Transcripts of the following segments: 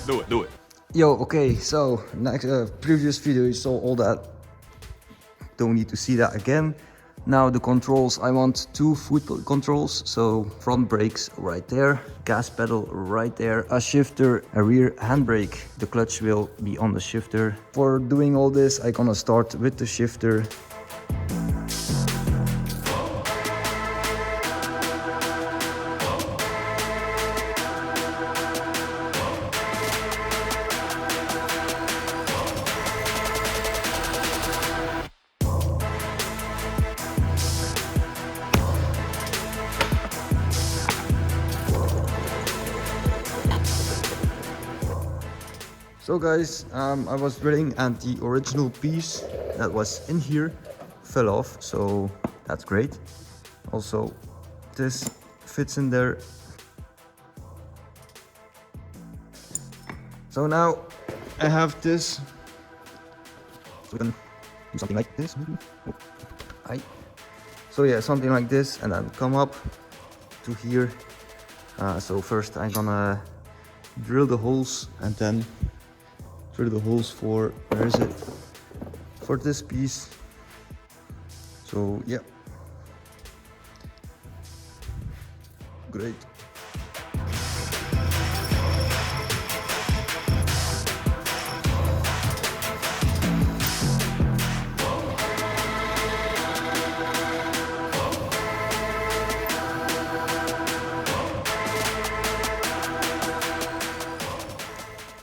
Do it. Yo, okay, so next previous video you saw all that. Don't need to see that again. Now the controls, I want 2 foot controls. So front brakes right there, gas pedal right there, a shifter, a rear handbrake. The clutch will be on the shifter. For doing all this, I'm gonna start with the shifter. So guys, I was drilling and the original piece that was in here fell off, so that's great. Also, this fits in there. So now I have this. So we can do something like this. So yeah, something like this, and then come up to here. So first I'm gonna drill the holes and then drill the holes for, where is it, for this piece. So yeah, great.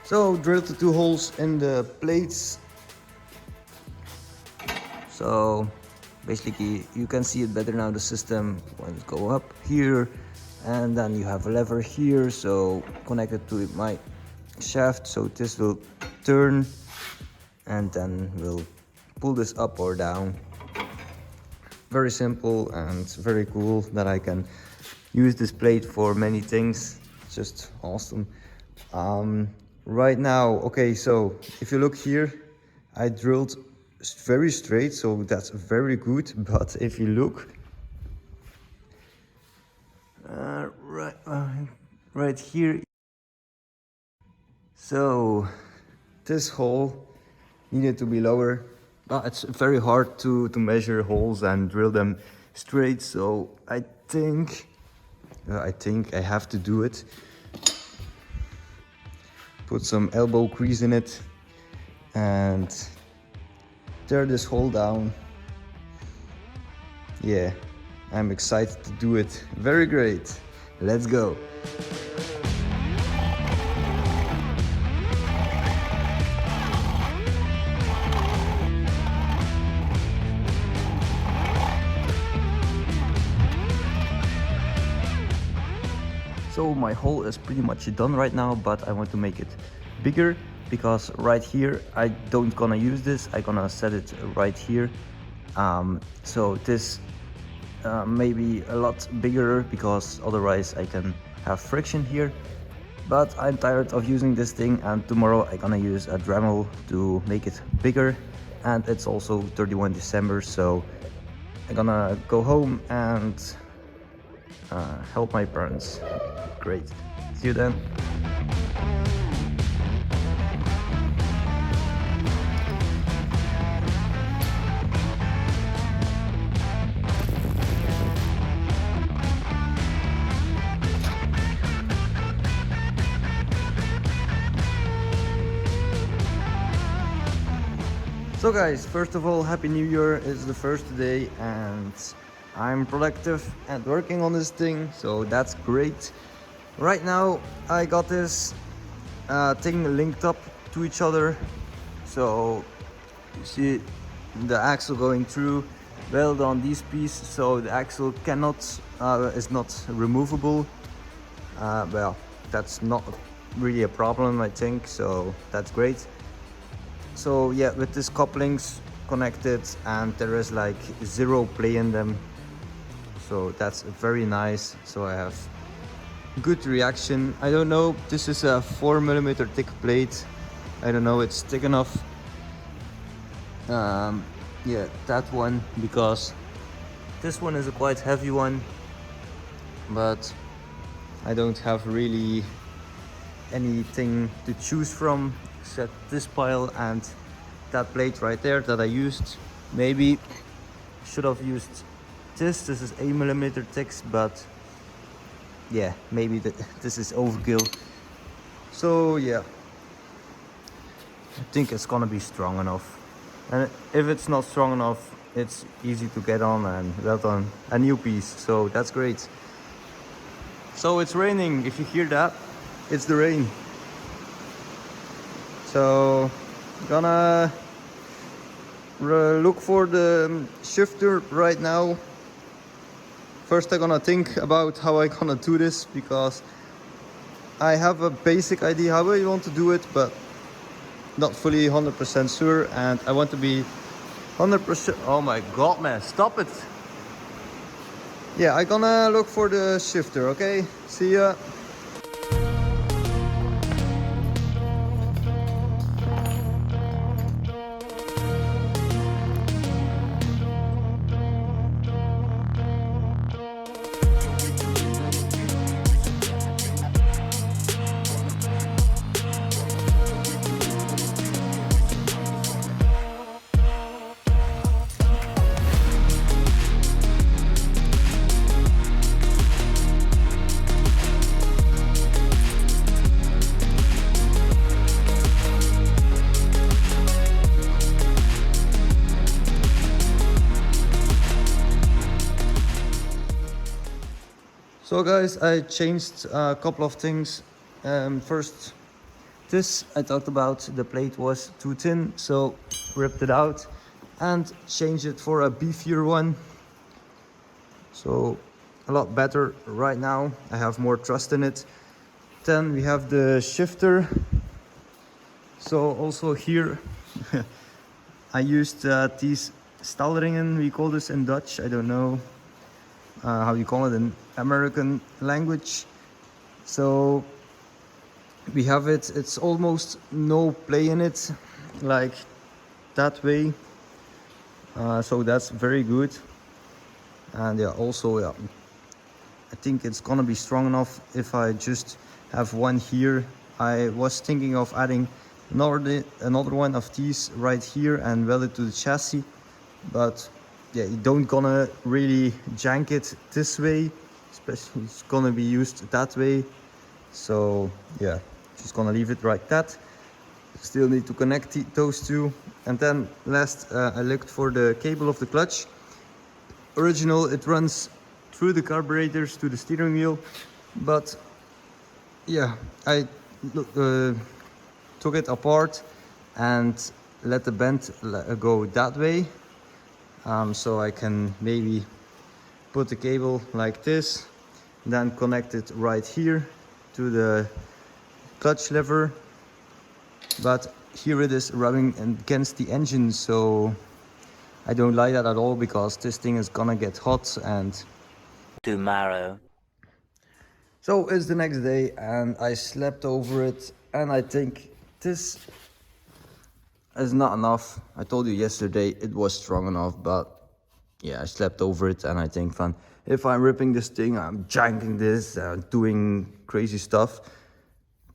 So drilled the 2 holes in the plates. So basically you can see it better now, the system when it go up here, and then you have a lever here, so connected to my shaft, so this will turn and then we'll pull this up or down. Very simple and very cool that I can use this plate for many things. It's just awesome. Right now, okay, so if you look here, I drilled very straight, so that's very good. But if you look right here, so this hole needed to be lower. It's very hard to measure holes and drill them straight, so I think I have to do it. Put some elbow grease in it and tear this hole down. Yeah, I'm excited to do it. Very great. Let's go. So my hole is pretty much done right now, but I want to make it bigger because right here I don't gonna use this. I gonna set it right here. So this may be a lot bigger because otherwise I can have friction here. But I'm tired of using this thing, and tomorrow I'm gonna use a Dremel to make it bigger. And it's also 31 December, so I'm gonna go home and help my parents. Great. See you then. So guys, first of all, Happy New Year. It's the first day and I'm productive and working on this thing, so that's great. Right now I got this thing linked up to each other, so you see the axle going through, weld on these pieces, so the axle cannot is not removable. Well, that's not really a problem, I think, so that's great. So yeah, with these couplings connected, and there is like 0 play in them, so that's very nice. So I have good reaction. I don't know, this is a 4mm thick plate. I don't know, it's thick enough. Yeah, that one, because this one is a quite heavy one, but I don't have really anything to choose from except this pile and that plate right there that I used. Maybe should have used this. This is 8mm thick, but yeah, maybe this is overkill. So yeah, I think it's gonna be strong enough. And if it's not strong enough, it's easy to get on and weld on a new piece. So that's great. So it's raining. If you hear that, it's the rain. So gonna look for the shifter right now. First I'm gonna think about how I'm gonna do this, because I have a basic idea how I want to do it, but not fully 100% sure, and I want to be 100%. Oh my god, man, stop it. Yeah, I'm gonna look for the shifter, okay? See ya. So guys, I changed a couple of things. First, this I talked about, the plate was too thin, so ripped it out and changed it for a beefier one. So a lot better right now. I have more trust in it. Then we have the shifter. So also here I used these stalringen, we call this in Dutch, I don't know how you call it in American language. So we have it, it's almost no play in it, like that way. So that's very good. And yeah, also yeah, I think it's gonna be strong enough if I just have one here. I was thinking of adding another one of these right here and weld it to the chassis, but yeah, you don't gonna really jank it this way, especially it's gonna be used that way. So yeah, just gonna leave it like that. Still need to connect those two. And then last, I looked for the cable of the clutch. Original, it runs through the carburetors to the steering wheel, but yeah, I took it apart and let the bend go that way. So I can maybe put the cable like this, then connect it right here to the clutch lever. But here it is rubbing against the engine, so I don't like that at all, because this thing is gonna get hot. And tomorrow. So it's the next day and I slept over it, and I think this is not enough. I told you yesterday it was strong enough, but yeah, I slept over it, and I think if I'm ripping this thing, I'm janking this, doing crazy stuff,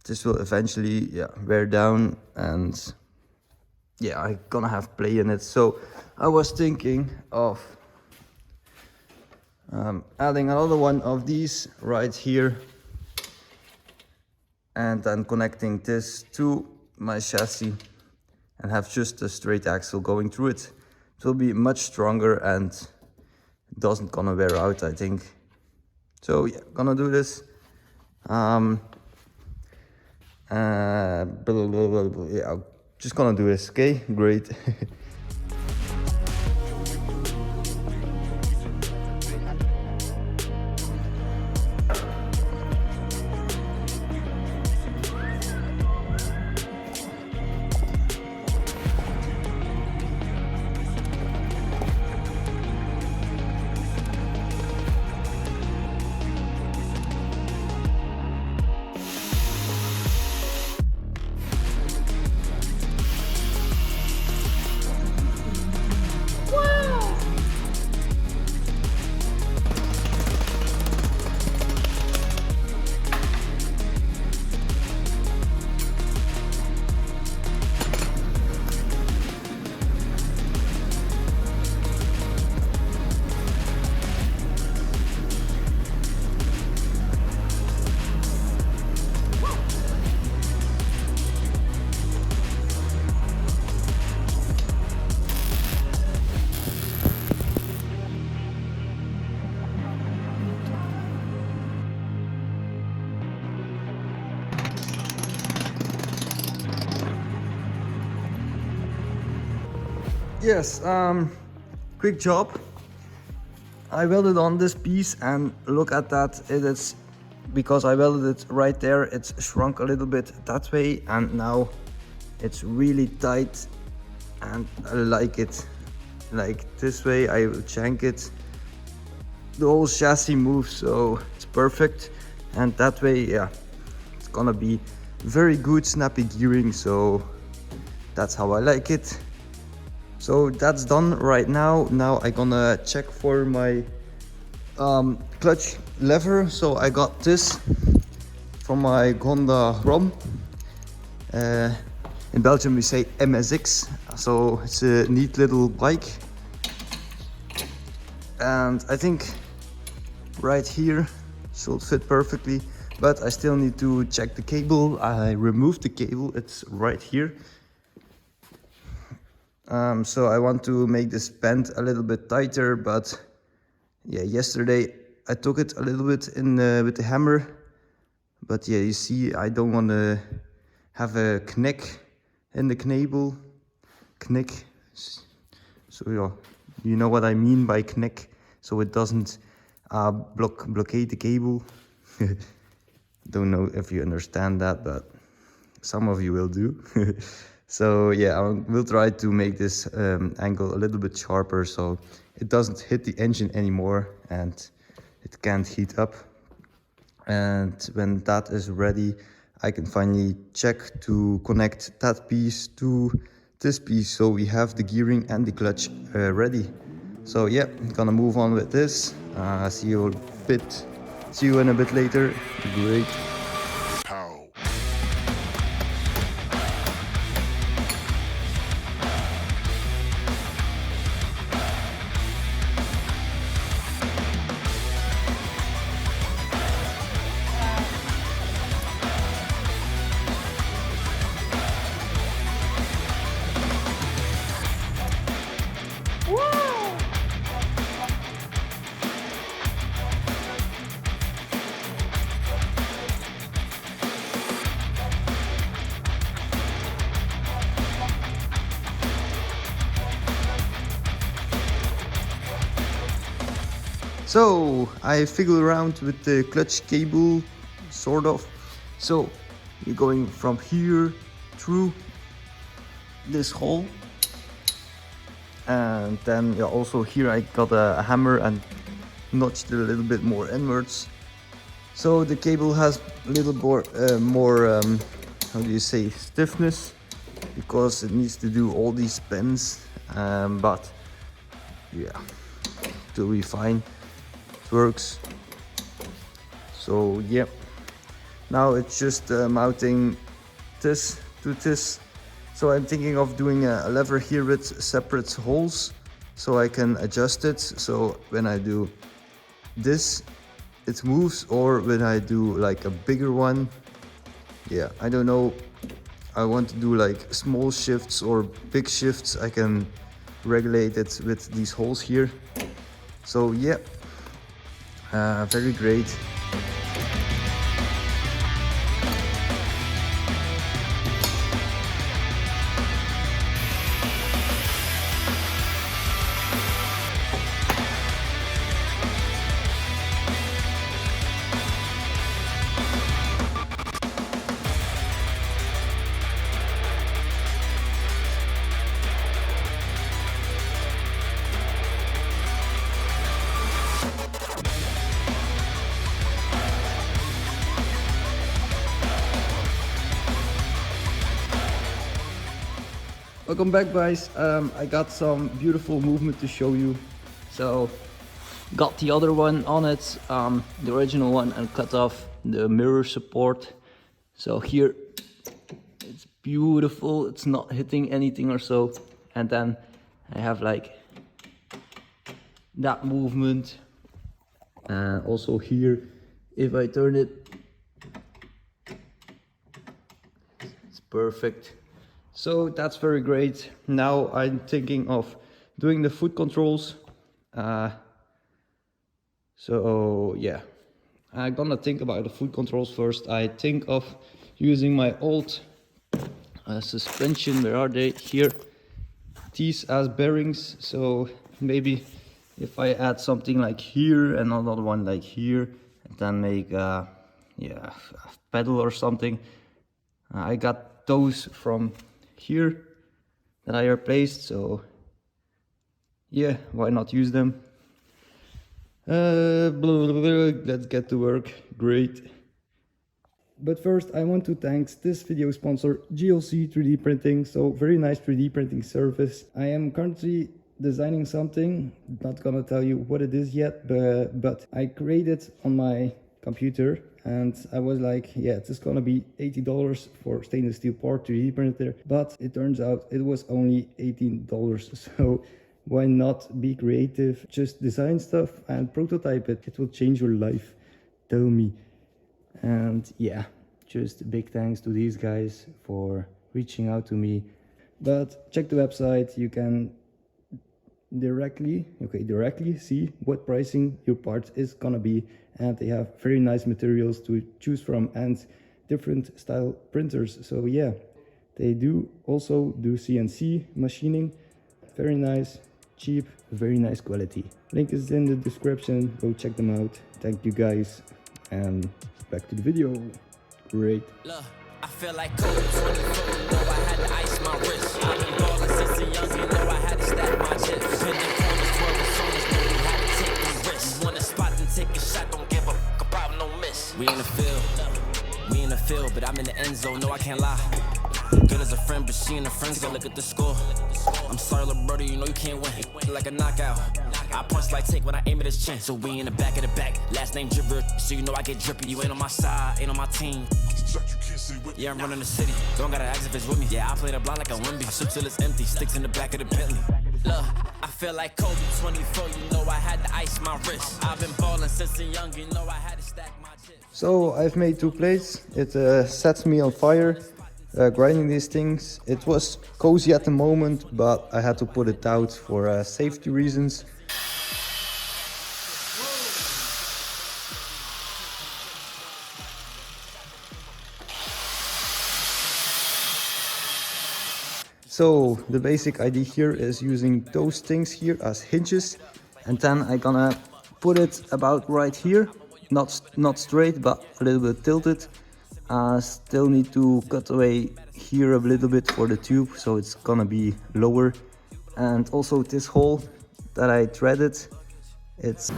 this will eventually wear down, and yeah, I'm gonna have play in it. So I was thinking of adding another one of these right here, and then connecting this to my chassis and have just a straight axle going through it. It will be much stronger and doesn't gonna wear out, I think. So yeah, gonna do this. Yeah, just gonna do this, okay? Great. Yes, quick job. I welded on this piece and look at that, it is, because I welded it right there, it's shrunk a little bit that way and now it's really tight and I like it. Like this way I will shank it, the whole chassis moves, so it's perfect. And that way, yeah, it's gonna be very good snappy gearing, so that's how I like it. So that's done right now. Now I'm gonna check for my clutch lever. So I got this from my Honda ROM. In Belgium we say MSX, so it's a neat little bike. And I think right here should fit perfectly, but I still need to check the cable. I removed the cable, it's right here. So I want to make this bend a little bit tighter, but yeah, yesterday I took it a little bit in with the hammer, but yeah, you see, I don't want to have a knick in the cable. Knick, so yeah, you know what I mean by knick, so it doesn't blockade the cable. Don't know if you understand that, but some of you will do. So yeah, I will try to make this angle a little bit sharper so it doesn't hit the engine anymore and it can't heat up. And when that is ready, I can finally check to connect that piece to this piece, so we have the gearing and the clutch ready. So yeah, I'm gonna move on with this. See you in a bit later. Great. So I fiddle around with the clutch cable, sort of. So you're going from here through this hole, and then yeah, also here I got a hammer and notched it a little bit more inwards. So the cable has a little more how do you say, stiffness, because it needs to do all these bends, but yeah, it will be fine. Works. So yeah, now it's just mounting this to this. So I'm thinking of doing a lever here with separate holes so I can adjust it, so when I do this it moves, or when I do like a bigger one, yeah, I don't know, I want to do like small shifts or big shifts, I can regulate it with these holes here. So yeah, very great. Welcome back, guys. I got some beautiful movement to show you. So got the other one on it, the original one, and cut off the mirror support. So here it's beautiful, it's not hitting anything or so. And then I have like that movement. Also here, if I turn it, it's perfect. So that's very great. Now I'm thinking of doing the foot controls. So yeah, I'm gonna think about the foot controls first. I think of using my old suspension. Where are they? Here. these as bearings, so maybe if I add something like here and another one like here, and then make a pedal or something. I got those from here that I replaced, so yeah, why not use them? Let's get to work. Great. But first I want to thank this video sponsor, GLC 3D Printing. So very nice 3D printing service. I am currently designing something, not gonna tell you what it is yet, but I created on my computer and I was like, yeah, it's just gonna be $80 for stainless steel part 3D printer, but it turns out it was only $18. So why not be creative? Just design stuff and prototype it. It will change your life, tell me. And yeah, just big thanks to these guys for reaching out to me. But check the website, you can directly see what pricing your part is gonna be, and they have very nice materials to choose from and different style printers. So yeah, they also do CNC machining. Very nice, cheap, very nice quality. Link is in the description, go check them out. Thank you guys, and back to the video. Great. Look, I feel like Kobe 24, you know I had to ice my wrist. I've been ballin' since a young, you know I had to stack my chips. Pending corners, 12 as soon as know we had to take the risk. You want a spot, then take a shot, don't give a fuck about no miss. We in the field, but I'm in the end zone, no I can't lie. Good as a friend, but she and her friends go look at the score. I'm sorry, little brother, you know you can't win. Like a knockout, I punch like take when I aim at his chin. So we in the back of the back, last name Dripper, so you know I get drippy. You ain't on my side, ain't on my team. Yeah, I'm running the city, don't gotta ask if it's with me. Yeah, I play the blind like a Wimby, shoot till it's empty, sticks in the back of the Bentley. Look, I feel like Kobe 24, you know I had to ice my wrist. I've been ballin' since a young, you know I had to stack my chips. So I've made 2 plates. It sets me on fire. Grinding these things, it was cozy at the moment, but I had to put it out for safety reasons. So the basic idea here is using those things here as hinges, and then I'm gonna put it about right here, not straight but a little bit tilted. Still need to cut away here a little bit for the tube, so it's gonna be lower. And also this hole that I threaded, it's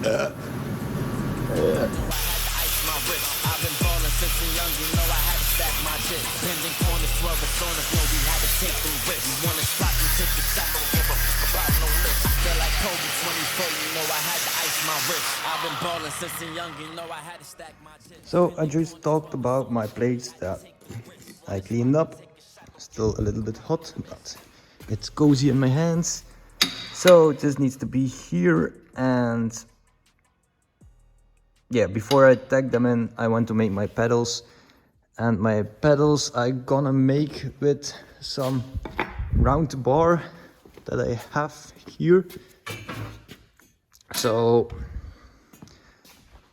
So I just talked about my plates that I cleaned up. Still a little bit hot, but it's cozy in my hands. So this needs to be here, and yeah, before I tag them in, I want to make my pedals. And my pedals I gonna make with some round bar that I have here. So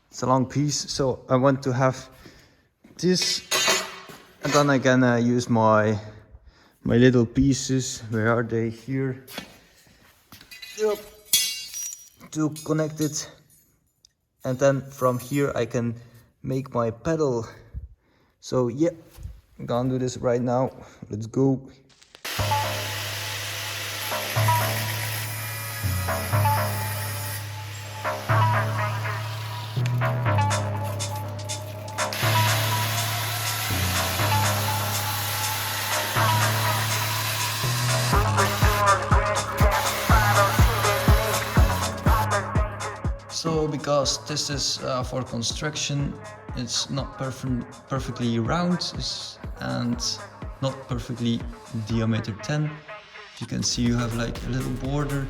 it's a long piece, so I want to have this, and then I'm gonna use my little pieces. Where are they? Here. Yep. To connect it, and then from here I can make my pedal. So yeah, I'm gonna do this right now. Let's go. So because this is for construction, it's not perfectly round and not perfectly diameter 10. You can see you have like a little border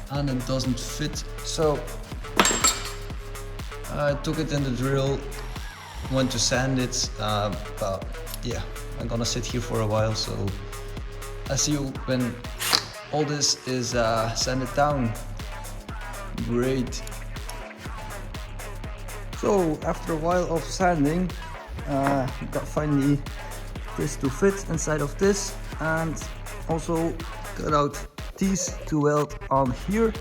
and it doesn't fit. So I took it in the drill, went to sand it, but yeah, I'm gonna sit here for a while, so I see you when all this is sanded down. Great. So after a while of sanding, got finally this to fit inside of this, and also cut out these to weld on here,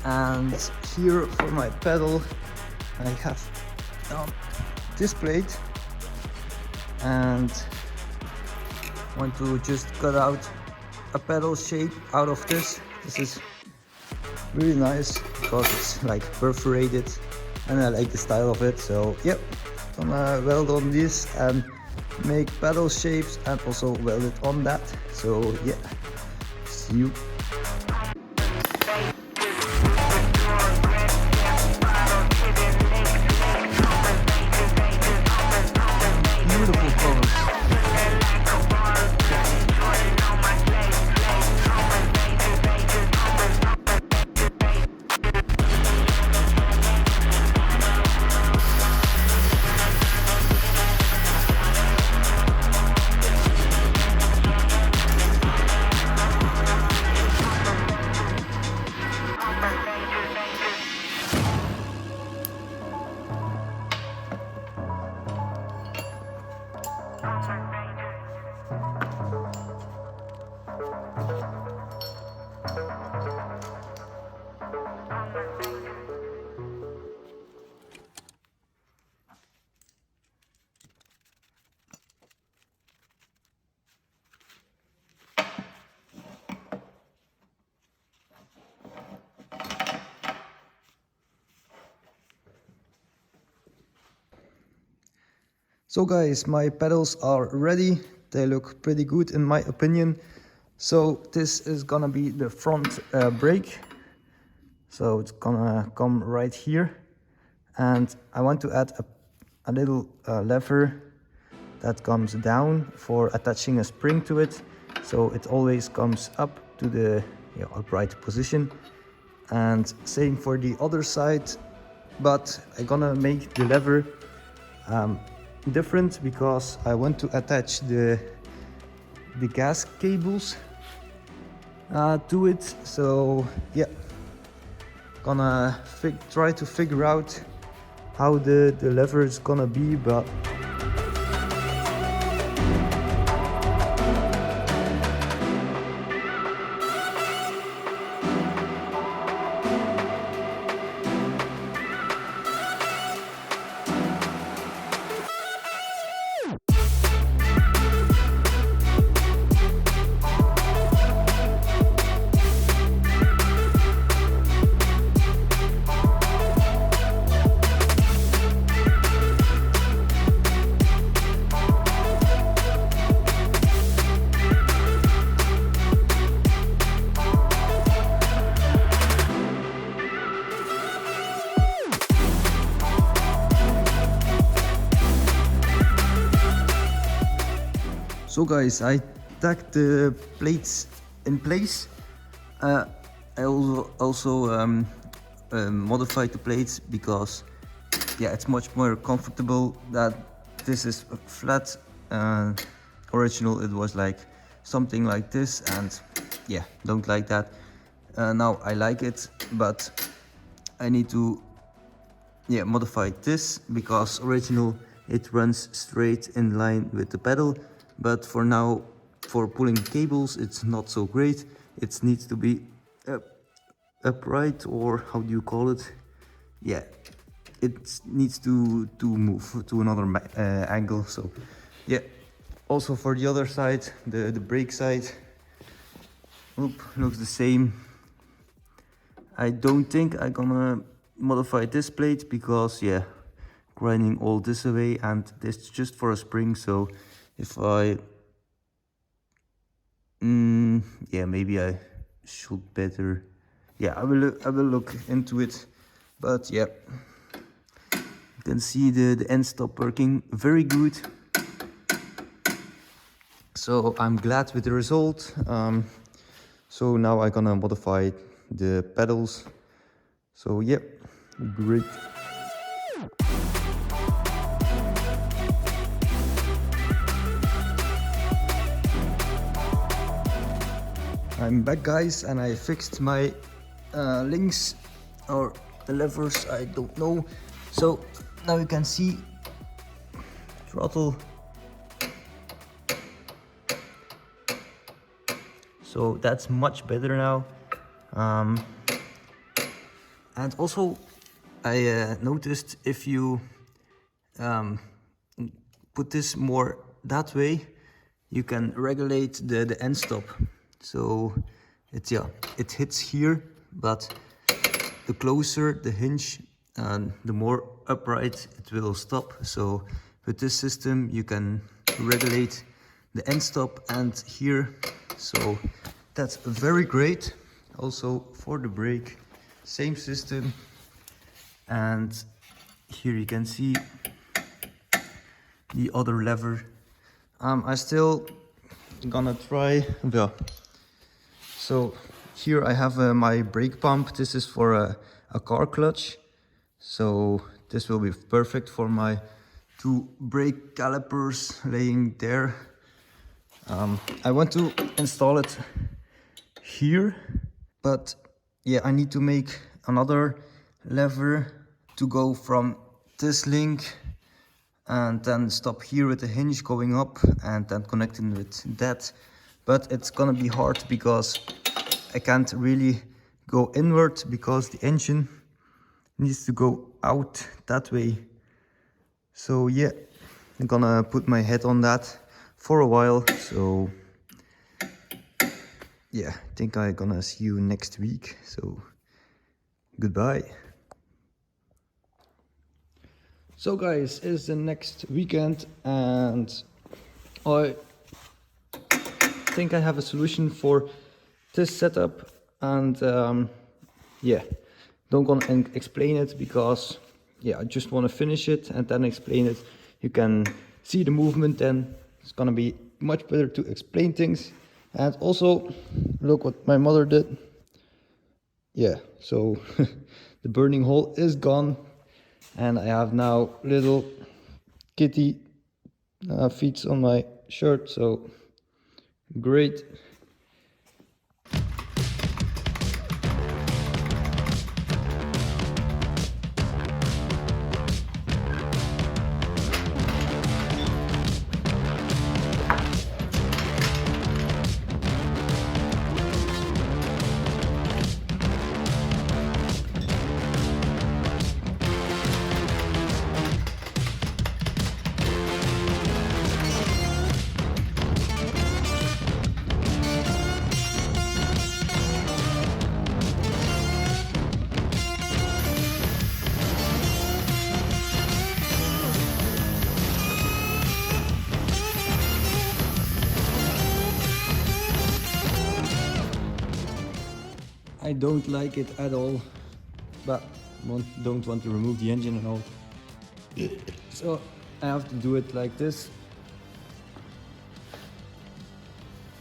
and here for my pedal I have this plate, and want to just cut out a pedal shape out of this. This is really nice because it's like perforated and I like the style of it. So yep, gonna weld on this and make pedal shapes and also weld it on that. So yeah, see you. Beautiful colors. So guys, my pedals are ready. They look pretty good in my opinion. So this is gonna be the front brake. So it's gonna come right here. And I want to add a little lever that comes down for attaching a spring to it. So it always comes up to the upright position. And same for the other side. But I'm gonna make the lever different because I want to attach the gas cables to it. So yeah, gonna try to figure out how the lever is gonna be, but so guys, I tacked the plates in place. I also modified the plates because yeah, it's much more comfortable that this is flat. Original it was like something like this, and yeah, don't like that. Now I like it, but I need to modify this because original it runs straight in line with the pedal. But for now, for pulling cables, it's not so great. It needs to be upright, or how do you call it? Yeah, it needs to move to another angle. So yeah, also for the other side, the brake side, looks the same. I don't think I'm gonna modify this plate because yeah, grinding all this away, and this just for a spring. So if I maybe I should better, I will look into it. But yeah, you can see the end stop working very good. So I'm glad with the result. So now I'm gonna modify the pedals. So yeah, great. I'm back guys, and I fixed my links or the levers, I don't know. So now you can see throttle. so that's much better now. And also I noticed if you put this more that way, you can regulate the end stop. So it hits here, but the closer the hinge and the more upright it will stop. So with this system you can regulate the end stop and here, so that's very great. Also for the brake, same system, and here you can see the other lever. I still gonna try, yeah. So here I have my brake pump. This is for a car clutch, so this will be perfect for my 2 brake calipers laying there. I want to install it here, but yeah, I need to make another lever to go from this link and then stop here with the hinge going up and then connecting with that. But it's gonna be hard because I can't really go inward because the engine needs to go out that way. So yeah, I'm gonna put my head on that for a while. So yeah, I think I'm gonna see you next week. So goodbye. So guys, it's the next weekend and I think I have a solution for this setup, and yeah, don't gonna explain it because yeah, I just want to finish it and then explain it. You can see the movement, then it's gonna be much better to explain things. And also look what my mother did. Yeah, so the burning hole is gone and I have now little kitty feet on my shirt, so great. I don't like it at all, but don't want to remove the engine and all. So I have to do it like this.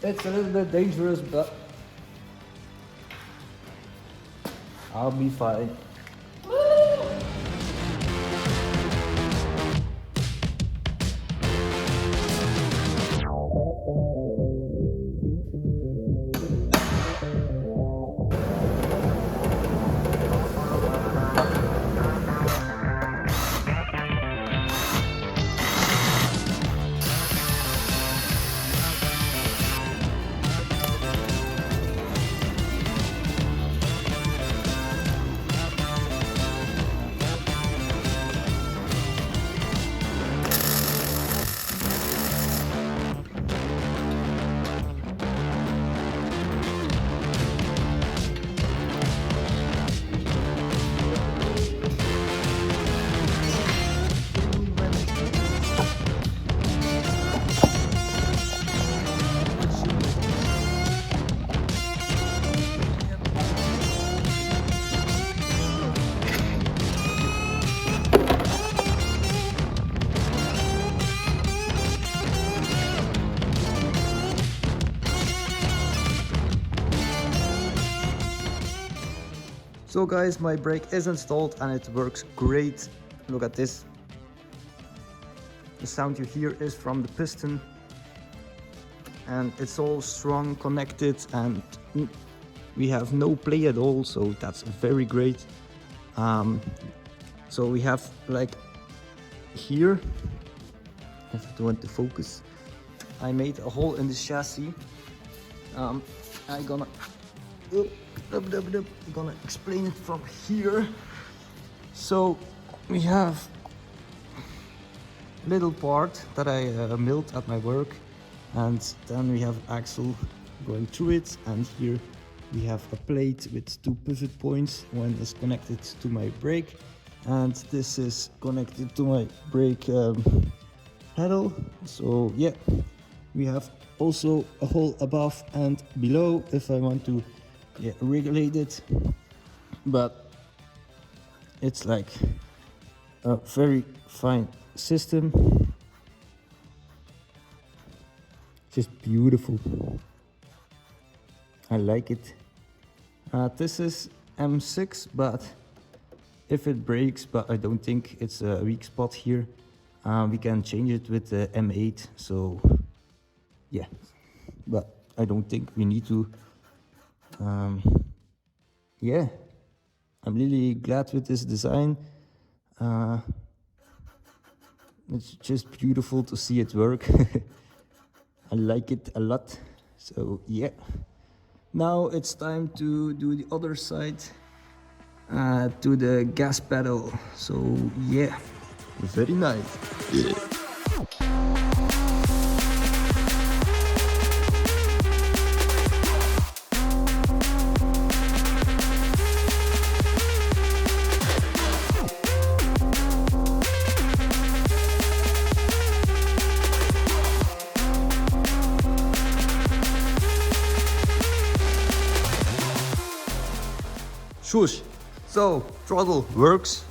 It's a little bit dangerous, but I'll be fine. So guys, my brake is installed and it works great. Look at this. The sound you hear is from the piston. And it's all strong, connected, and we have no play at all, so that's very great. So we have like here, if I want to focus, I made a hole in the chassis. I'm gonna explain it from here. So we have little part that I milled at my work, and then we have axle going through it, and here we have a plate with 2 pivot points. One is connected to my brake, and this is connected to my brake pedal. So yeah, we have also a hole above and below if I want to regulate it, but it's like a very fine system, just beautiful. I like it. This is M6, but if it breaks, but I don't think it's a weak spot here, we can change it with the M8. So yeah, but I don't think we need to. Yeah, I'm really glad with this design. It's just beautiful to see it work. I like it a lot. So yeah, now it's time to do the other side, to the gas pedal. So yeah, very nice. Yeah. Swoosh. So throttle works,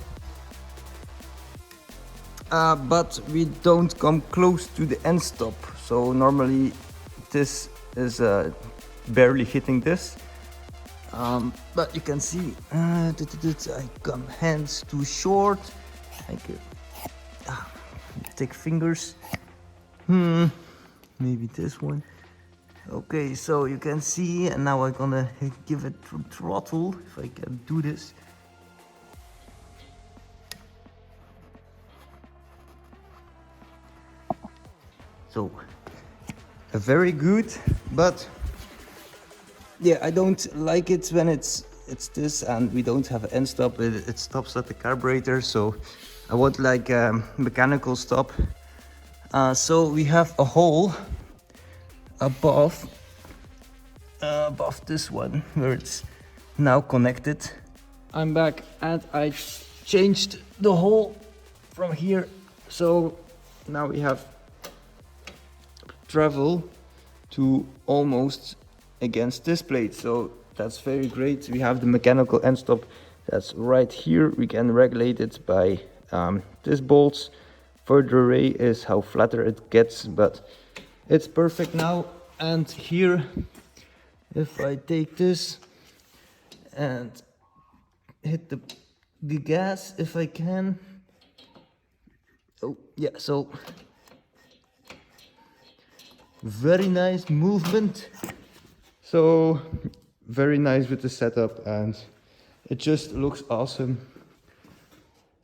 but we don't come close to the end stop. So normally this is barely hitting this, but you can see I come hands too short. I could take fingers. Maybe this one. Okay, so you can see, and now I'm gonna give it throttle if I can do this. So very good, but yeah, I don't like it when it's this and we don't have an end stop. It stops at the carburetor, so I want like a mechanical stop. So we have a hole above this one where it's now connected. I'm back and I changed the hole from here, so now we have travel to almost against this plate, so that's very great. We have the mechanical end stop that's right here. We can regulate it by this bolts. Further away is how flatter it gets, but it's perfect now. And here, if I take this and hit the gas if I can. Oh yeah, so very nice movement. So very nice with the setup, and it just looks awesome.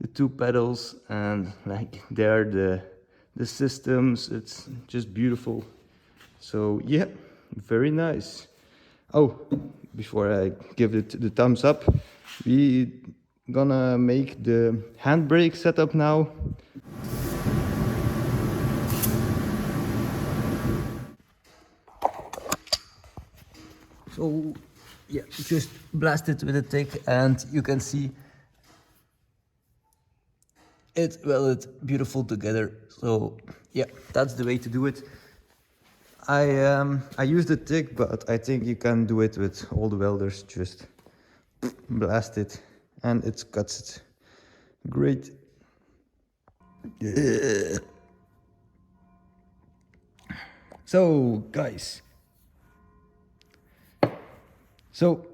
The 2 pedals and like there the systems, it's just beautiful. So yeah, very nice. Oh, before I give it the thumbs up, we gonna make the handbrake setup now. So yeah, just blast it with a tick and you can see it welded beautiful together. So yeah, that's the way to do it. I used the tick, but I think you can do it with all the welders. Just blast it and it cuts it. Great. Yeah. So guys, so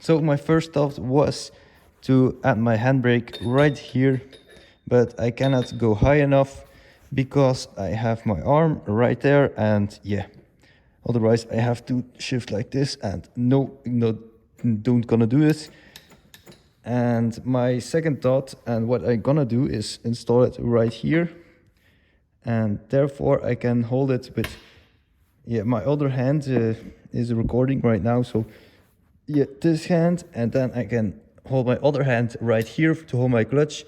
my first thought was to add my handbrake right here, but I cannot go high enough because I have my arm right there, and yeah, otherwise I have to shift like this, and no, don't gonna do it. And my second thought, and what I'm gonna do, is install it right here, and therefore I can hold it with yeah, my other hand is recording right now. So yeah, this hand, and then I can hold my other hand right here to hold my clutch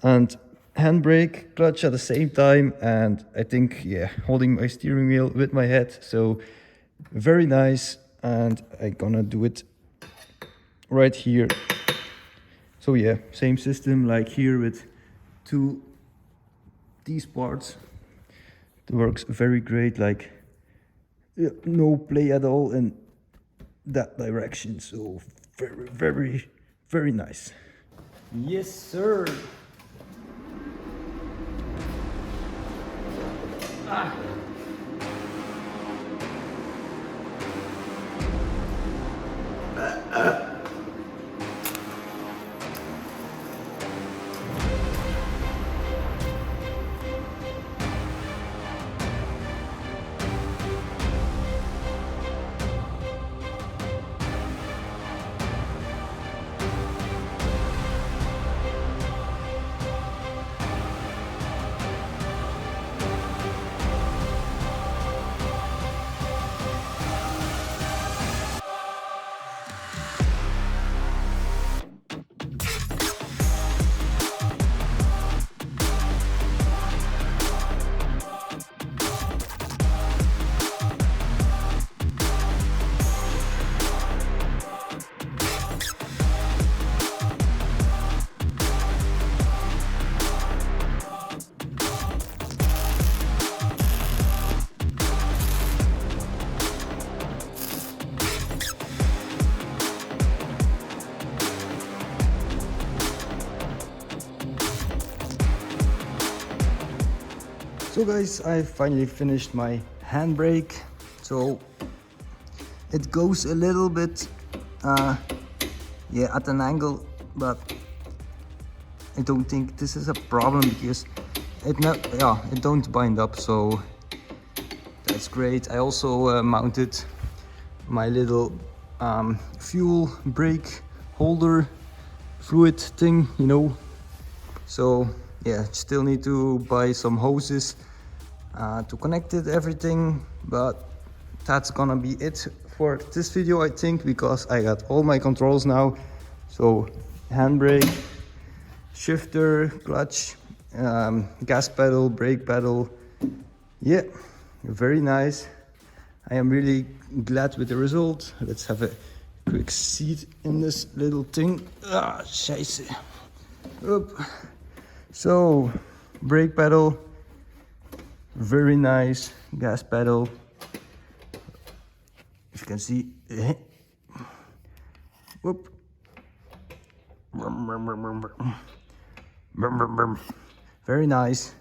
and handbrake, clutch at the same time. And I think, yeah, holding my steering wheel with my head. So very nice. And I'm gonna do it right here. So yeah, same system like here with these parts. It works very great, like yeah, no play at all in that direction. So very, very, very nice. Yes, sir. So guys, I finally finished my handbrake. So it goes a little bit yeah, at an angle, but I don't think this is a problem because it don't bind up, so that's great. I also mounted my little fuel brake holder fluid thing, you know. So yeah, still need to buy some hoses to connect it, everything, but that's gonna be it for this video, I think, because I got all my controls now. So handbrake, shifter, clutch, gas pedal, brake pedal. Yeah, very nice. I am really glad with the result. Let's have a quick seat in this little thing. Ah, scheisse. Oop. So, brake pedal, very nice. Gas pedal, as you can see. Whoop. Very nice.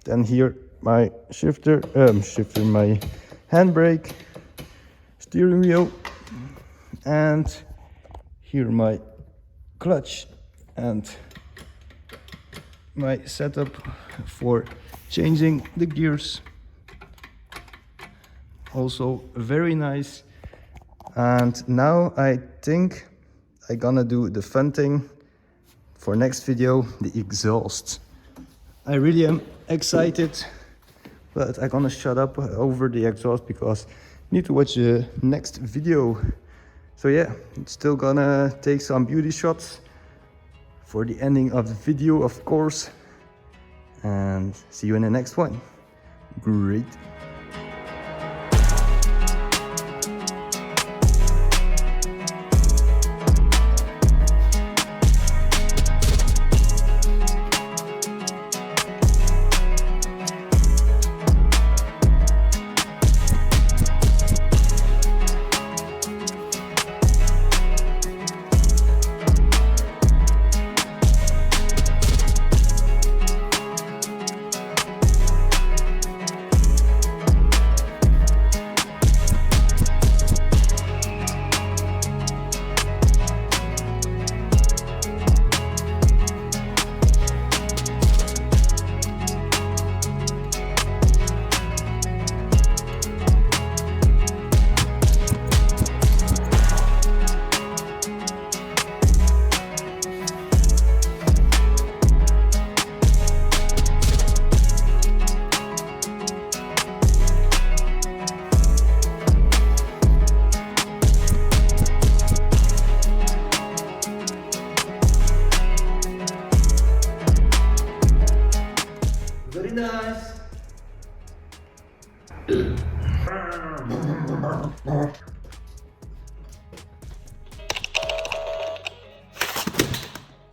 Then here my shifter, my handbrake, steering wheel, and here my clutch and my setup for changing the gears. Also very nice. And now I think I'm gonna do the fun thing for next video, the exhaust. I really am excited, but I'm gonna shut up over the exhaust because I need to watch the next video. So yeah, it's still gonna take some beauty shots for the ending of the video, of course, and see you in the next one. Great.